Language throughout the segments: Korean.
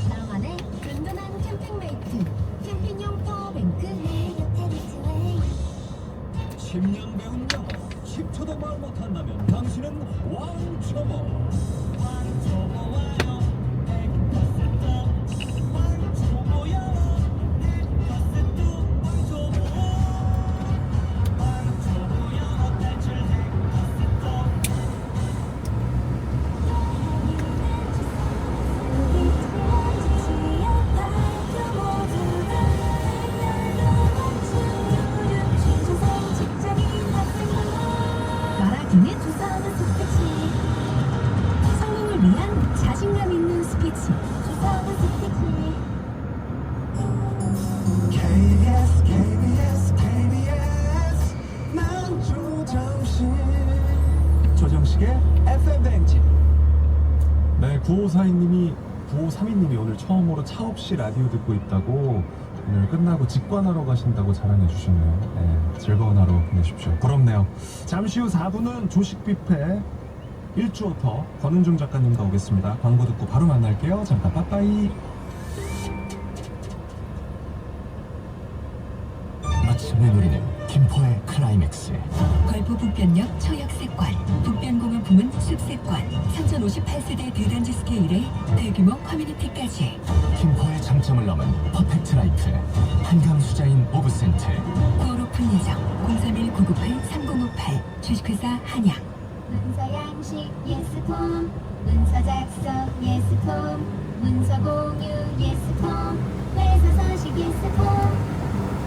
나만의 든든한 캠핑메이트 캠핑용 파워뱅크 10년 배운 영어 10초도 말 못한다면 당신은 왕초보. 왕초보와요 100% 왕초보야 100% 왕초보. 왕초보야 대출 100%. 말하기는 조사하는 스피치 성공을 위한 자신감 있는 스피치 조사하는 스피치 KBS KBS KBS 난 조정식의 FM 뱅지. 네, 9532님이 오늘 처음으로 차 없이 라디오 듣고 있다고 오늘 끝나고 직관하러 가신다고 자랑해 주시네요. 네, 즐거운 하루 보내십시오. 부럽네요. 잠시 후 4부는 조식 뷔페 1주어터 권은중 작가님과 오겠습니다. 광고 듣고 바로 만날게요. 잠깐 빠빠이. 마침내 누리는 김포의 클라이맥스. 걸포 북변역 초역세권, 북변공원 부문 숲세권, 3058세대 대단지 스케일의 대규모 커뮤니티까지 김포의 장점을 넘은 퍼펙트 라이프. 한강 수자인 오브센트. 9월 오픈 예정 031-998-3058 주식회사 한양. 문서 양식 예스폼 문서 작성 예스폼 문서 공유 예스폼 회사 서식 예스폼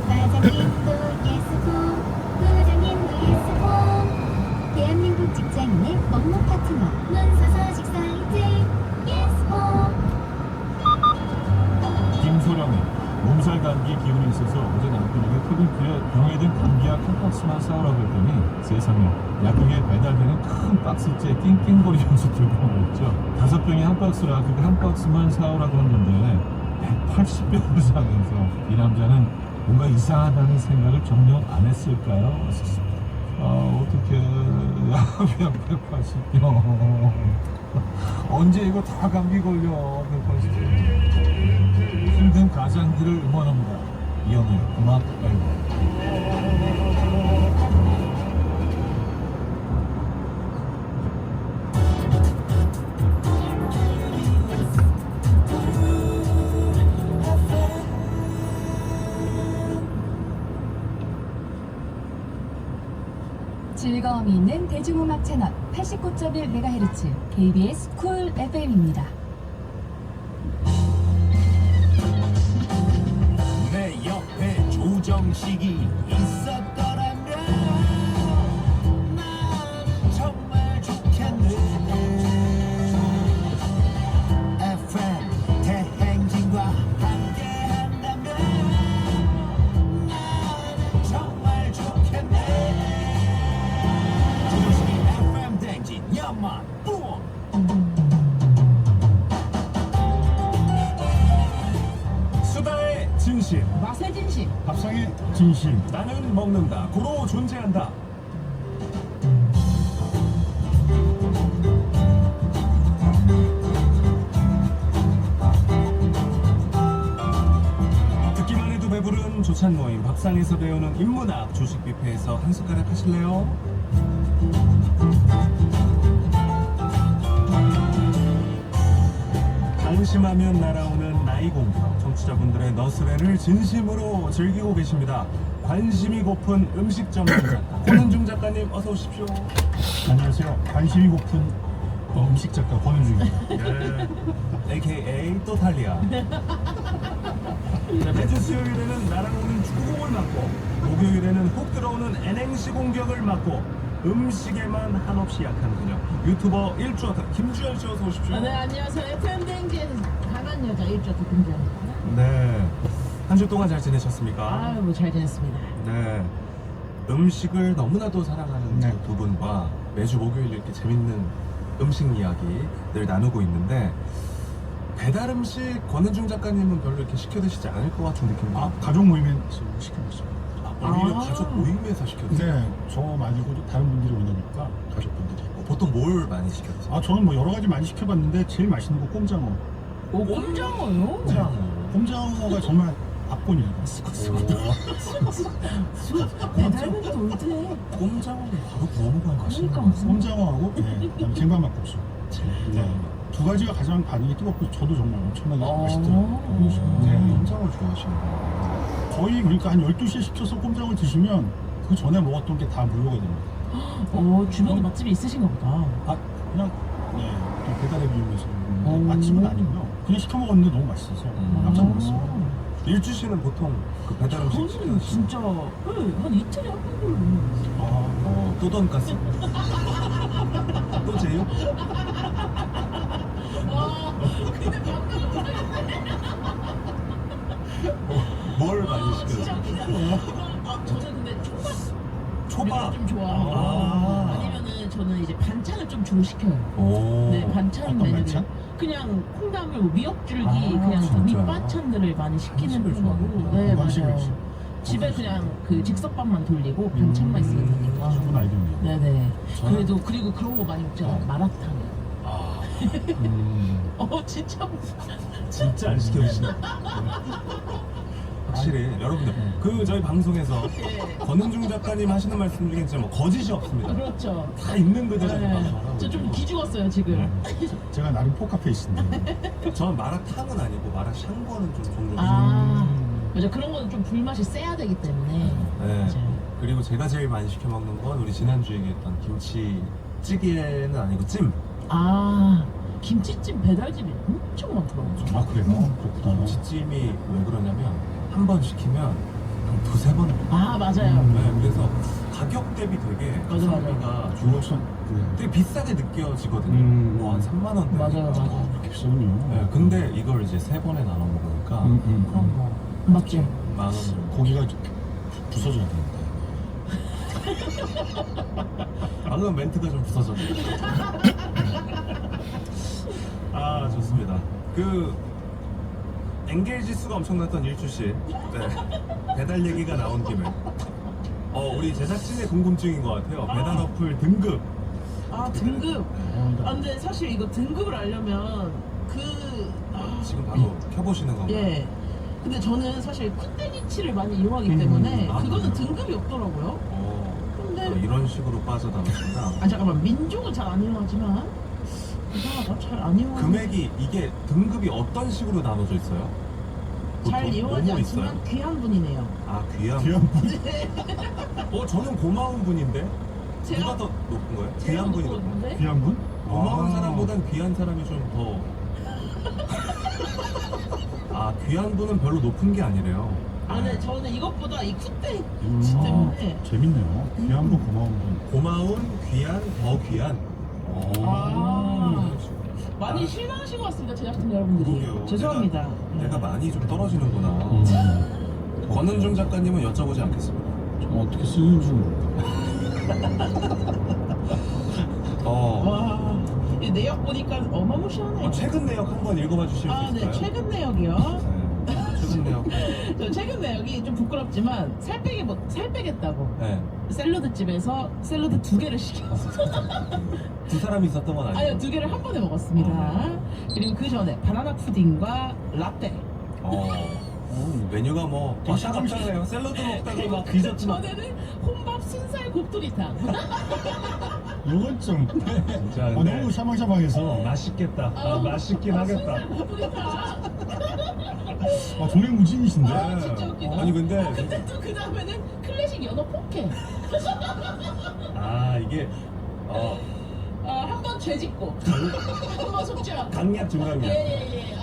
과장님도 예스폼 부장님도 예스폼 대한민국 직장인의 업무 파트너 문서 서식 사이트 예스폼. 김소령이 몸살 감기 기운이 있어서 어제 남편에게 퇴근 후에 병에 든 감기약 한 박스만 사오라고 했더니 세상에 약국에 배달되는 큰 박스째 낑낑거리면서 들고 온 거 있죠. 5병이 한 박스라 그게 한 박스만 사오라고 한 건데 180병을 사면서 이 남자는 뭔가 이상하다는 생각을 정녕 안 했을까요? 어떡해. 야, 180병. 언제 이거 다 감기 걸려. 180병. 힘든 가장들을 응원합니다. 이현우의 음악 앨범. 즐거움이 있는 대중음악 채널 89.1MHz KBS 쿨 FM입니다. 내 옆에 조정식이 있었더라면 난 정말 좋겠네. FM 대행진과 함께한다면 난 정말 좋겠네. 조정식이 FM 대행진 야만 뿜. 수다의 진심, 맛의 진심 밥상의 진심. 나는 먹는다. 고로 존재한다. 듣기만 해도 배부른 조찬 모임 밥상에서 배우는 인문학 조식 뷔페에서 한 숟가락 하실래요? 방심하면 날아오는 나이 공격 청취자분들의 너스레를 진심으로 즐기고 계십니다. 관심이 고픈 음식 전문가 권은중 작가님 어서 오십시오. 안녕하세요. 관심이 고픈 음식 작가 권은중입니다. 네. AKA 또탈리아. 자, 매주 수요일에는 날아오는 축구공을 맞고 목요일에는 훅 들어오는 N행시 공격을 맞고 음식에만 한없이 약한 그녀 유튜버 일주어터 김주현 씨 어서 오십시오. 네, 안녕하세요. FM 댕진 강한 여자 일조도 김주현입니다. 네. 한 주 동안 잘 지내셨습니까? 아유, 잘 지냈습니다. 네. 음식을 너무나도 사랑하는 네. 두 분과 매주 목요일 이렇게 재밌는 음식 이야기 늘 나누고 있는데 배달 음식 권은중 작가님은 별로 이렇게 시켜 드시지 않을 것 같은 느낌이 가족 모임에서 시켜봤어요. 오히려 가족 모임에서 시켜드세요? 근데 저 말고도 다른 분들이 오니까 가족분들이. 보통 뭘 많이 시켜드세요? 아 저는 뭐 여러 가지 많이 시켜봤는데 제일 맛있는 거 꼼장어. 오, 꼼장어요? 꼼장어가 정말 압권이에요. 배달면 돌대. 꼼장어는 바로 구워 먹어야 맛있는 거 그러니까. 같아요. 꼼장어하고 그다음에 쟁반막국수. 네. 두 가지가 가장 반응이 뜨겁고 저도 정말 엄청나게 맛있더라고요. 네. 꼼장어를 좋아하시는구나. 거의 그러니까 한 12시에 시켜서 꼼장을 드시면 그 전에 먹었던 게 다 물러가 됩니다. 주변에 맛집이 있으신가 보다. 아 그냥 좀 배달의 비용에서 맛집은 아니고요. 그냥 시켜 먹었는데 너무 맛있어서 깜짝 놀랐어요. 일주 씨는 보통 그 배달 음식 저는 시켜드시나요? 진짜 한 이틀에 한 번 걸려요. 또 돈가스? 또 제육? 뭘 많이 시켜드세요? 저는 근데 초밥 초밥? 좀 좋아하고 아니면은 저는 이제 반찬을 좀 주로 시켜요. 네, 반찬 어떤 메뉴를 반찬? 그냥 콩나물, 뭐 미역줄기 진짜? 그냥 밑반찬들을 많이 시키는 한식을 편이고 좋아하는구나. 네 한식을 맞아요. 좋아해요. 집에 그냥 그 즉석밥만 돌리고 반찬만 있으면 되니까. 좋은 아이디어네요. 네네. 저는- 그래도 그리고 그런 거 많이 먹잖아요. 마라탕. 진짜 진짜 안 시켜주시네. 확실히 여러분들 그 저희 방송에서 권은중 작가님 하시는 말씀 중에 진짜 뭐 거짓이 없습니다. 그렇죠. 다 있는 그대로 네. 방송하고 저 좀 있어요. 기죽었어요 지금. 제가 나름 포카페이스인데 전 마라탕은 아니고 마라샹궈는 좀 종종 아 맞아 그런 거는 좀 불맛이 세야 되기 때문에. 네. 맞아요. 그리고 제가 제일 많이 시켜 먹는 건 우리 지난주 얘기했던 김치찌개는 아니고 찜. 아 김치찜 배달집이 엄청 많더라고요. 아 그래요? 그렇구나. 김치찜이 왜 그러냐면 한 번 시키면 한 두세 번 먹어요. 아 맞아요. 네, 그래서 가격 대비 되게 맞아, 맞아. 가성비가 중국선 되게 비싸게 느껴지거든요. 뭐 한 3만 원대. 맞아요, 맞아요. 그렇게 비싸군요. 네, 근데 이걸 이제 세 번에 나눠 먹으니까 그럼 뭐 맞죠. 만 원. 고기가 부서져야 되는데. 방금 멘트가 좀 부서졌네요. 아 좋습니다. 그 엔게이지 수가 엄청났던 일주 씨. 네. 배달 얘기가 나온 김에 우리 제작진의 궁금증인 것 같아요. 배달 어플 등급. 아 등급. 아 근데 사실 이거 등급을 알려면 지금 바로 켜보시는 건가요? 예. 근데 저는 사실 쿤데니치를 많이 이용하기 때문에 아, 그거는 그래요? 등급이 없더라고요. 근데 이런 식으로 빠져나갔습니다. 아 잠깐만 민족은 잘 안 이용하지만 이상하다 잘 안 이용. 금액이 이게 등급이 어떤 식으로 나눠져 있어요? 잘 보통 이용하지 뭐뭐 않지만 귀한 분이네요. 아 귀한 귀한 분. 저는 고마운 분인데 제가 누가 더 높은 거예요? 제가 귀한 분이 먹고 높은 거예요? 있는데 귀한 분? 고마운 아. 사람보단 귀한 사람이 좀 더. 아 귀한 분은 별로 높은 게 아니래요. 아 근데 저는 이것보다 이 쿤데니치 아, 때문에 재밌네요. 귀한 분, 고마운 분. 고마운, 귀한, 더 귀한. 아. 많이 실망하신 것 같습니다 제작진 여러분들이. 그러게요. 죄송합니다. 내가 많이 좀 떨어지는구나. 음. 권은중 작가님은 여쭤보지 않겠습니다. 저 어떻게 쓰는 줄 와, 이 내역 보니까 어마무시하네요. 최근 내역 한번 읽어봐 주실 수 아, 있을까요? 네, 최근 내역이요. 네, 최근 내역. 저 최근 내역이 좀 부끄럽지만 살 빼겠다고. 네. 샐러드 집에서 샐러드 2개를 시켰어. 두 사람이 있었던 건 아니에요. 아니요, 2개를 한 번에 먹었습니다. 그리고 그 전에 바나나 푸딩과 라떼. 메뉴가 뭐 왔다 갔다 해요. 샐러드 먹다가 막 디저트 먹. 전에는 혼밥 순살 곱돌이탕. 이건 좀 진짜 너무 샤방샤방해서 맛있겠다. 맛있긴 하겠다. 순살 곱돌이탕. 조례무진이신데. 아, 진짜 웃기다. 아니 근데 근데 또 그 다음에는 클래식 연어 포케. 이게 한 번 죄짓고 한 번 속죄하고. 강약 중강약. 예예예.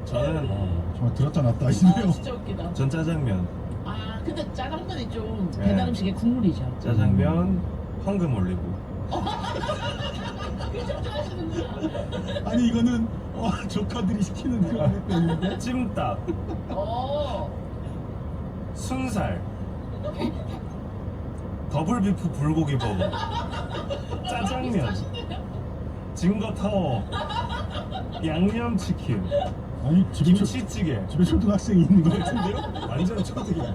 저는 정말 들었다 놨다 아 하시네요. 진짜 웃기다. 전 짜장면. 아 근데 짜장면이 좀 네. 배달 음식의 국물이죠. 짜장면 황금 올리고. 그좀 좋아하시는구나. 아니 이거는 조카들이 시키는 그런 때문인데. 찜닭. 순살. 더블비프 불고기 버거. 짜장면. 징거 타워. 양념치킨. 아니 집에 김치찌개. 집에 초등학생이 있는 거 같은데요? 완전 초딩이야.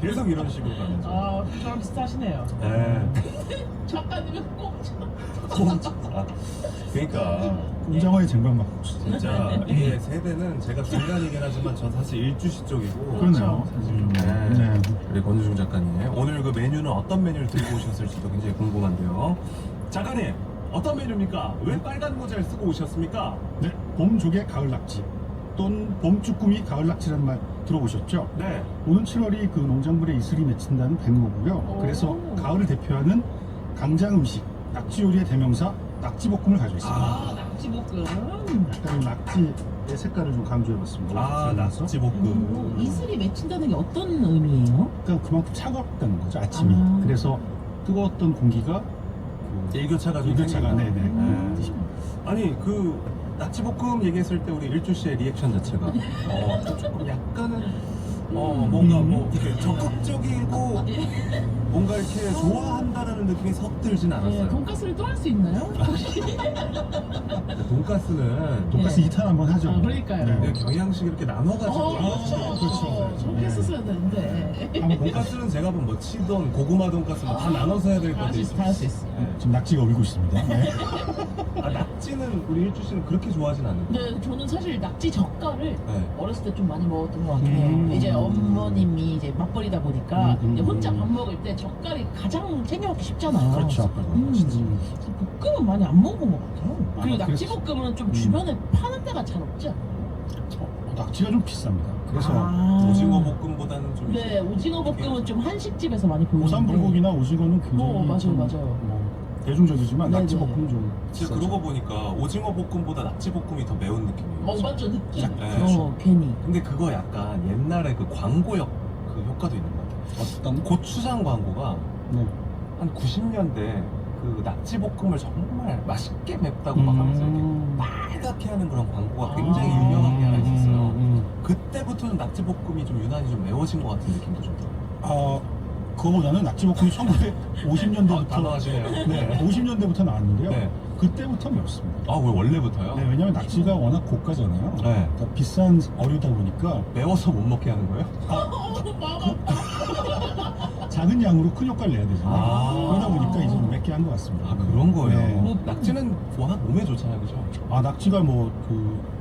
계속 이런 식으로 가는 거. 아, 저랑 비슷하시네요. 네. 작가님은 꼭 그러니까 공장화의 쟁반 막국수. 진짜 이게 세대는 제가 중간이긴 하지만 전 사실 일주시 쪽이고. 그러네요. 네. 네. 우리 권수중 작가님 오늘 그 메뉴는 어떤 메뉴를 들고 오셨을지도 굉장히 궁금한데요. 작가님 어떤 메뉴입니까? 왜 빨간 모자를 쓰고 오셨습니까? 네, 봄 조개 가을 낙지 또는 봄 쭈꾸미 가을 낙지라는 말 들어보셨죠? 네. 오는 7월이 그 농작물의 이슬이 맺힌다는 백로고요. 그래서 가을을 대표하는 강장 음식 낙지 요리의 대명사 낙지볶음을 가지고 있습니다. 아, 낙지볶음. 약간 낙지의 색깔을 좀 강조해봤습니다. 아 낙지볶음. 이슬이 맺힌다는 게 어떤 의미예요? 그러니까 그만큼 차갑다는 거죠 아침이. 아. 그래서 뜨거웠던 공기가 일교차가 좀 일교차가 생긴다. 네네. 네. 아니 그 낙지볶음 얘기했을 때 우리 일주 씨의 리액션 자체가 조금 약간은 뭔가 뭐 이렇게 적극적이고 뭔가 이렇게 좋아한다라는 느낌이 석 들진 않았어요. 네, 돈가스를 또 할 수 있나요? 돈가스는 돈가스 네. 2탄 한번 하죠. 아, 그러니까요. 네. 경양식 이렇게 나눠가지고 그렇죠. 저렇게 네. 썼어야 되는데. 한번 돈가스는 제가 보면 뭐 치돈 고구마 돈가스 뭐 다 나눠서 해야 될 다 할 수 건데 있어, 다 할 수 있어. 지금 낙지가 울고 있습니다. 네. 낙지는 우리 일주 씨는 그렇게 좋아하진 않는데. 근데 저는 사실 낙지 젓갈을 네. 어렸을 때 좀 많이 먹었던 것 같아요. 이제 어머님이 이제 맞벌이다 보니까 이제 혼자 밥 먹을 때 젓갈이 가장 챙겨먹기 쉽잖아요. 그렇죠. 그래서 볶음은 많이 안 먹어본 것 같아요. 아, 그리고 그래서- 낙지볶음은 좀 주변에 파는 데가 잘 없지 않나요? 낙지가 좀 비쌉니다. 그래서 오징어 볶음보다는 좀 네, 이제 오징어 볶음은 좀 한식집에서 많이 보이는데. 오삼불고기나 오징어는 굉장히 맞아요, 좀 맞아요. 대중적이지만 네네. 낙지볶음은 좀 진짜 비싸죠. 그러고 보니까 오징어 볶음보다 낙지볶음이 더 매운 느낌이에요. 맞죠, 느낌. 네. 괜히. 근데 그거 약간 옛날에 그 광고역 그 효과도 있는 것 같아요. 어떤 고추장 광고가 네. 한 90년대 그 낙지볶음을 정말 맛있게 맵다고 막 하면서 이렇게 빨갛게 하는 그런 광고가 굉장히 유명한 게 하나 있었어요. 그때부터는 낙지볶음이 좀 유난히 좀 매워진 것 같은 느낌도 좀 들어요. 그거보다는 낙지볶음이 1950년대부터 단호하시네요. 네, 50년대부터 나왔는데요. 네. 그때부터 맵습니다. 아, 왜 원래부터요? 네, 왜냐면 낙지가 워낙 고가잖아요. 네. 그러니까 비싼 어류다 보니까 매워서 못 먹게 하는 거예요? 작은 양으로 큰 효과를 내야 되잖아요. 아. 그러다 보니까 이제 맵게 한 것 같습니다. 아, 그런 거예요? 네. 뭐 낙지는 워낙 몸에 좋잖아요, 그죠? 낙지가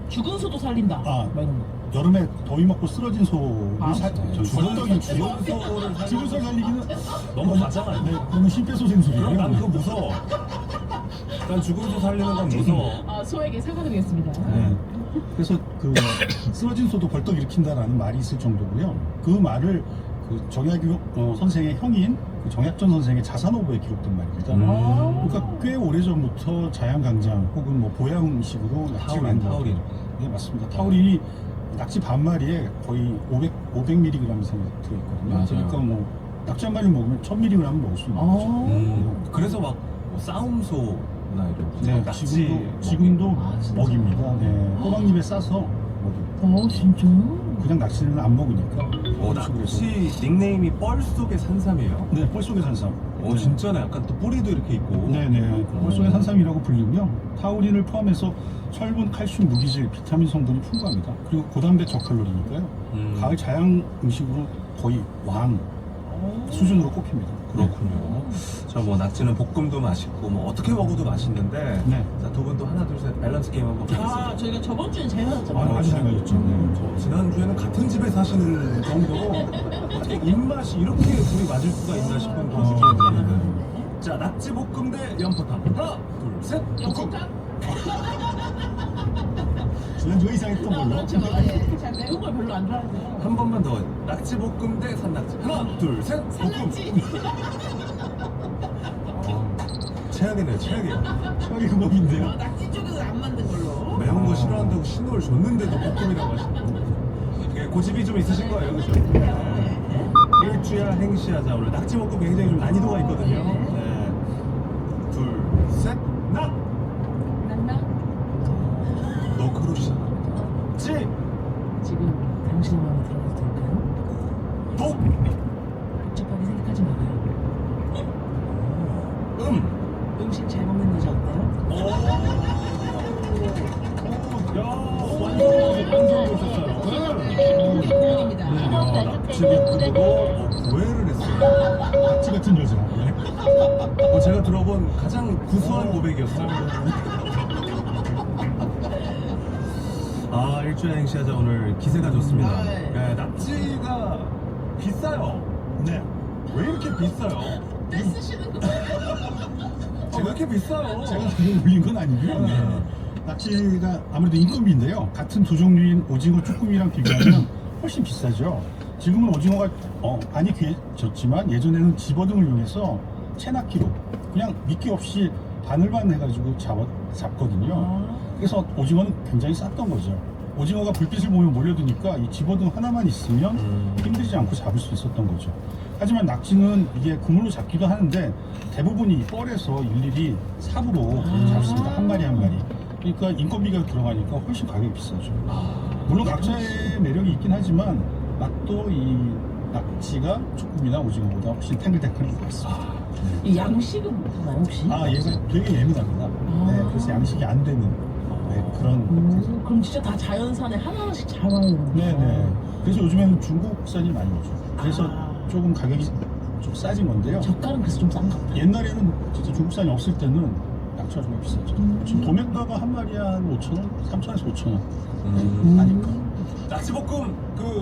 죽은 소도 살린다. 아. 막 이런 거. 여름에 더위 먹고 쓰러진 소를 아, 죽은 소를 죽은 소 살리기는 너무 과장하네. 네, 너무 심폐소생술이에요. 그럼 난 그거 무서워. 난 죽은 소 살리는 건 무서워. 아, 소에게 사과드리겠습니다. 네. 그래서 그 쓰러진 소도 벌떡 일으킨다라는 말이 있을 정도고요. 그 말을 그 정약용 선생의 형인 그 정약전 선생의 자산오보에 기록된 말입니다. 그러니까 꽤 오래전부터 자양강장 혹은 뭐 보양식으로 낙지를 만들어. 타우린. 네, 맞습니다. 타우린이 낙지 반 마리에 거의 500mg 이상이 들어있거든요. 맞아요. 그러니까 뭐 낙지 한 마리 먹으면 1000mg 먹을 수 있는 거죠. 그래서 막뭐 싸움소나 이런 네, 낙지 지금도 아, 진짜? 먹입니다. 네, 호박잎에 싸서 먹여요. 진짜? 그냥 낙지는 안 먹으니까. 낙지 닉네임이 뻘 속의 산삼이에요? 네, 뻘속의 산삼. 네. 진짜네. 약간 또 뿌리도 이렇게 있고. 네네. 뻘속의 산삼이라고 불리고요. 타우린을 포함해서 철분, 칼슘, 무기질, 비타민 성분이 풍부합니다. 그리고 고단백 저칼로리니까요. 가을 자양 음식으로 거의 왕 수준으로 꼽힙니다. 그렇군요. 저 뭐 낙지는 볶음도 맛있고 뭐 어떻게 먹어도 맛있는데 네. 자, 두 분 또 하나 둘 셋 밸런스 게임 한번 가겠습니다. 저희가 저번 주에 잘 맞았잖아요. 아주 잘 말렸죠. 네. 저 지난주에는 같은 집에 사시는 정도로 어떻게 입맛이 이렇게 둘이 맞을 수가 있나 싶은 그런 느낌이 드는데. 자, 낙지볶음 대 연포탕. 하나, 둘, 셋. 볶음. 지난주가 이상했던 걸로. 그렇죠. 잘 매운 걸 별로 안 좋아하는데요. 한 번만 더. 낙지볶음 대 산낙지. 하나, 둘, 셋. 볶음. 산낙지. 최악이네요, 최악이에요. 최악의 그법인데요. 낙지 쪽은 안 만든 걸로. 매운 거 싫어한다고 신호를 줬는데도 볶음이라고 하시네. 고집이 좀 있으신 거예요, 그죠? 일주야 행시하자. 오늘 낙지볶음 굉장히 좀 난이도가 있거든요. 네. 둘, 셋, 낙! 너크로 시작합니다. 지! 지금 당신의 마음에 들어가도 될까요? 복! 복잡하게 생각하지 말아요. 음식 잘 먹는 여자 어때요? 야, 완전 낙지볶음으로 고해를 했어요. 낙지 같은 여자. 네. 제가 들어본 가장 구수한 고백이었어요. 아, 일주일 행시하자 오늘 기세가 좋습니다. 네, 낙지가 비싸요. 네. 왜 이렇게 비싸요? 떼쓰시는 거. 왜 이렇게 비싸요? 제가 그걸 올린 건 아니고요. 네. 낙지가 아무래도 인건비인데요. 같은 두 종류인 오징어, 쭈꾸미랑 비교하면 훨씬 비싸죠. 지금은 오징어가 많이 귀해졌지만 예전에는 집어등을 이용해서 채낚기로 그냥 미끼 없이 바늘만 해가지고 잡거든요. 그래서 오징어는 굉장히 쌌던 거죠. 오징어가 불빛을 보면 몰려드니까 이 집어등 하나만 있으면 힘들지 않고 잡을 수 있었던 거죠. 하지만 낙지는 이게 그물로 잡기도 하는데 대부분이 뻘에서 일일이 삽으로 잡습니다. 한 마리 한 마리. 그러니까 인건비가 들어가니까 훨씬 가격이 비싸죠. 물론 낙지의 매력이 있긴 하지만 맛도 이 낙지가 쭈꾸미나 오징어보다 훨씬 탱글탱글한 것 같습니다. 이 양식은 뭐나요 혹시? 아, 얘가 되게 예민합니다. 네, 그래서 양식이 안 되는 그런. 그럼 진짜 다 자연산에 하나씩 잡아요. 네네. 그래서 요즘에는 중국산이 많이 오죠. 그래서 조금 가격이 좀 싸진 건데요. 젓갈은 그래서 좀 싼가 보다. 옛날에는 진짜 중국산이 없을 때는 낙지가 정말 비쌌죠. 지금 도매가가 한 마리에 한 5,000원? 3,000원에서 5,000원 하니까. 낙지볶음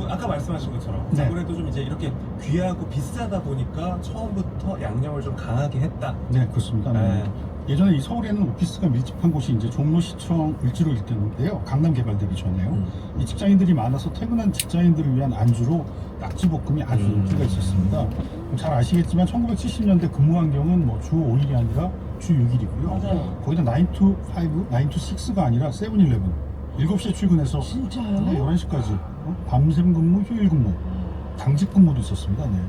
아까 말씀하신 것처럼 네. 아무래도 좀 이제 이렇게 귀하고 비싸다 보니까 처음부터 양념을 좀 강하게 했다. 네, 그렇습니다. 네. 예전에 이 서울에는 오피스가 밀집한 곳이 이제 종로시청 을지로 일대인데요. 강남 개발되기 전에요. 이 직장인들이 많아서 퇴근한 직장인들을 위한 안주로 낙지볶음이 아주 인기가 있었습니다. 잘 아시겠지만 1970년대 근무 환경은 뭐 주 5일이 아니라 주 6일이고요. 맞아요. 거기다 9 to 5, 9 to 6가 아니라 7-11. 7시에 출근해서 진짜요? 네, 11시까지 밤샘 근무, 휴일 근무, 당직 근무도 있었습니다. 네.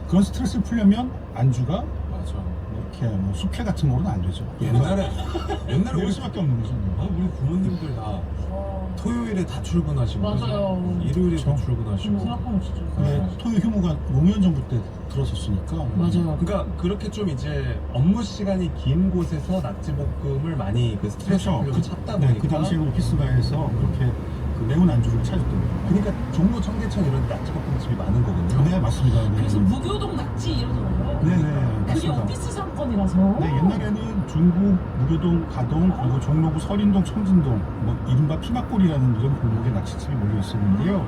그런 스트레스를 풀려면 안주가 맞아. 이렇게 뭐 숙회 같은 거는 안 되죠. 옛날에 이럴 우리 수밖에 없는 거죠. 우리 부모님들 다 토요일에 다 출근하시고 맞아요. 일요일에 다 그렇죠. 출근하시고. 생각하면 진짜. 네, 토요 휴무가 노무현 정부 때 들어섰으니까. 맞아요. 그러니까 그렇게 좀 이제 업무 시간이 긴 곳에서 낙지볶음을 많이 그 스트레스 그렇죠. 풀려고 찾다 보니까. 네, 그 당시에는 오피스가에서 그렇게 그 매운 안주를 찾았던 거예요. 그러니까 종로 청계천 이런 데 낙지볶음집이 많은 거군요. 네, 맞습니다. 네. 그래서 무교동 낙지 이러잖아요. 네네. 그게 맞습니다. 오피스 상권이라서. 네, 옛날에는 중구, 무교동, 가동, 그리고 종로구, 서린동, 청진동, 뭐 이른바 피막골이라는 이런 골목에 낙지집이 몰려 있었는데요.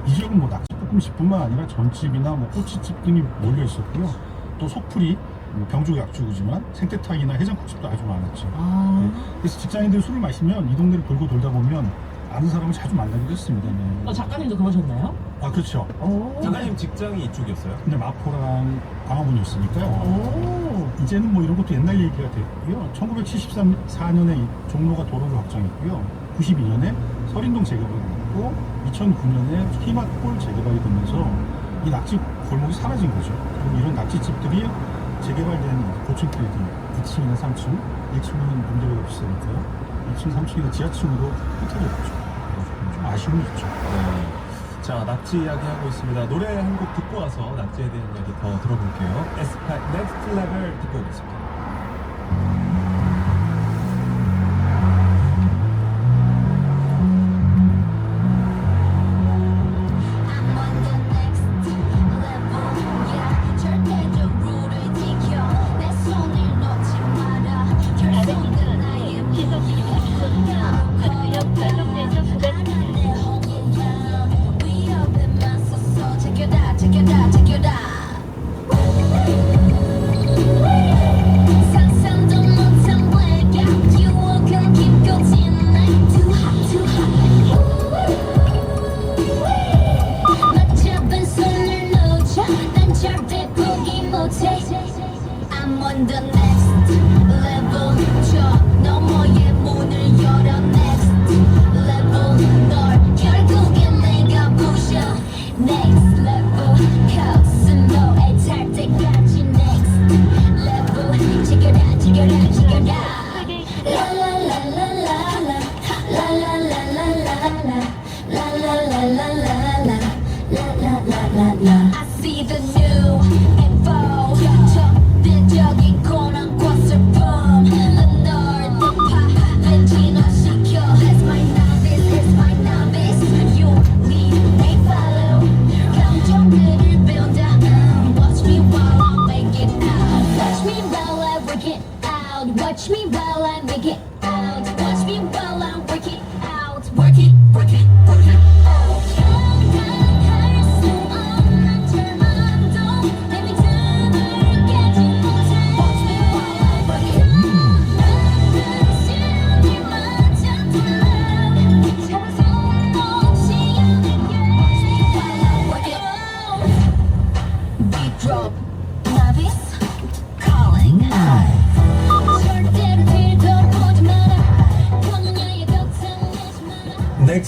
이 지역은 뭐 낙지볶음집뿐만 아니라 전집이나 뭐 꼬치집 등이 몰려 있었고요. 또 속풀이, 뭐 병조 약주구지만 생태탕이나 해장국집도 아주 많았죠. 네, 그래서 직장인들이 술을 마시면 이 동네를 돌고 돌다 보면 아는 사람을 자주 만나기도 했습니다. 네. 작가님도 그러셨나요? 아, 그렇죠. 작가님 직장이 이쪽이었어요? 근데 마포랑 광화문이었으니까요. 오. 이제는 뭐 이런 것도 옛날 얘기가 됐고요. 1974년에 종로가 도로를 확장했고요. 92년에 서린동 재개발이 됐고 2009년에 희막골 재개발이 되면서 이 낙지 골목이 사라진 거죠. 그리고 이런 낙지집들이 재개발된 고층 빌딩 2층이나 3층, 1층은 임대료가 비싸니까요. 2층, 3층이나 지하층으로 호텔이 됐죠. 좀 아쉬움이 있죠. 네. 자, 낙지 이야기 하고 있습니다. 노래 한 곡 듣고 와서 낙지에 대한 이야기 더 들어볼게요. 에스파 넥스트 레벨 듣고 오겠습니다. I'm on the next level, yeah. 절대적으로 지켜 내 손을 놓지 마라. 결국은 나의 무기야. 위협에만 서서 제껴다 제껴다 제껴다. 상상도 못한 blackout. 유혹은 깊고 진해. Too hot, too hot. 맞잡은 손을 놓자 난 절대 포기 못해. I'm on the next level. 저 너머의 문을 열어. Next level. 널 결국엔 내가 부셔. Next level. 코스모에 찰 때까지 Next level. 지겨라 지겨라 지겨라. La la la la la la. La la la la la la. La la la la la la. La la la la la. I see the new info. 적대적인 고난과 슬픔. 널 대파 진화시켜. It's my novice, it's my novice. You lead, they follow. 감정들을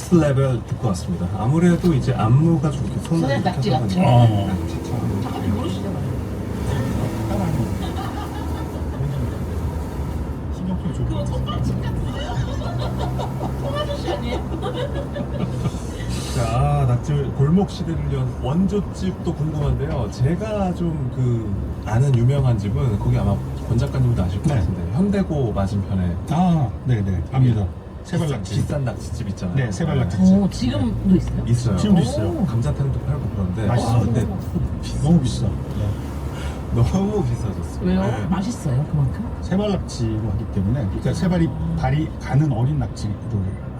넥스트 레벨 듣고 왔습니다. 아무래도 이제 안무가 좀 이렇게 손을 손에 이렇게 낙지 하다 같죠? 보니까 잠깐만 모르시잖아요. 신경 쓰기 좋을 것 그거 같아요. 손맛집 같은데요? 통아저씨 아니에요? 자, 낙지 골목 시대를 연 원조집도 궁금한데요. 제가 좀 아는 유명한 집은 거기 아마 권 작가님도 아실 것 네. 같은데 현대고 맞은편에 아, 네네. 압니다. 세발낙지. 비싼 낙지집 있잖아요. 네, 세발낙지. 오, 지금도 있어요? 있어요. 지금도 있어요. 감자탕도 팔고 그런데 맛있어요. 근데 너무 비싸. 네. 너무 비싸졌어요. 왜요? 네. 맛있어요, 그만큼? 세발낙지로 하기 때문에, 그러니까 세발이 가는 어린 낙지로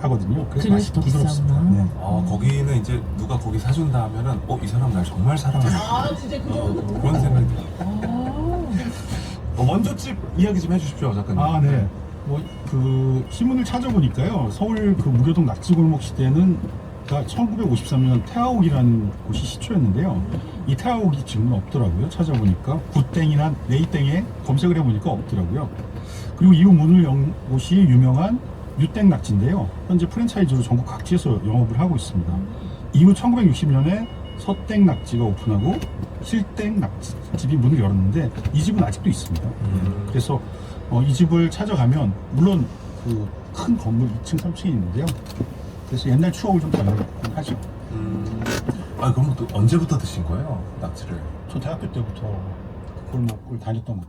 하거든요. 그래서 그래서 맛이 더 부드럽습니다. 비싸구나. 네. 거기는 이제 누가 거기 사준다 하면은 이 사람 날 정말 사랑하네. 아, 진짜 그 정도? 그런 생각이 들어요. 아, 원조집 이야기 좀 해주십시오, 작가님. 아, 네. 신문을 찾아보니까요. 서울 무교동 낙지골목 시대는 1953년 태화옥이라는 곳이 시초였는데요. 이 태화옥이 지금은 없더라고요. 찾아보니까 굿땡이나 네이땡에 검색을 해보니까 없더라고요. 그리고 이후 문을 연 곳이 유명한 유땡 낙지인데요. 현재 프랜차이즈로 전국 각지에서 영업을 하고 있습니다. 이후 1960년에 서땡 낙지가 오픈하고 실땡 낙지집이 문을 열었는데 이 집은 아직도 있습니다. 그래서 이 집을 찾아가면 물론 큰 건물 2층, 3층이 있는데요. 그래서 옛날 추억을 좀 담긴 하죠. 그럼 또 언제부터 드신 거예요, 낙지를? 저 대학교 때부터 그 골목을 다녔던 것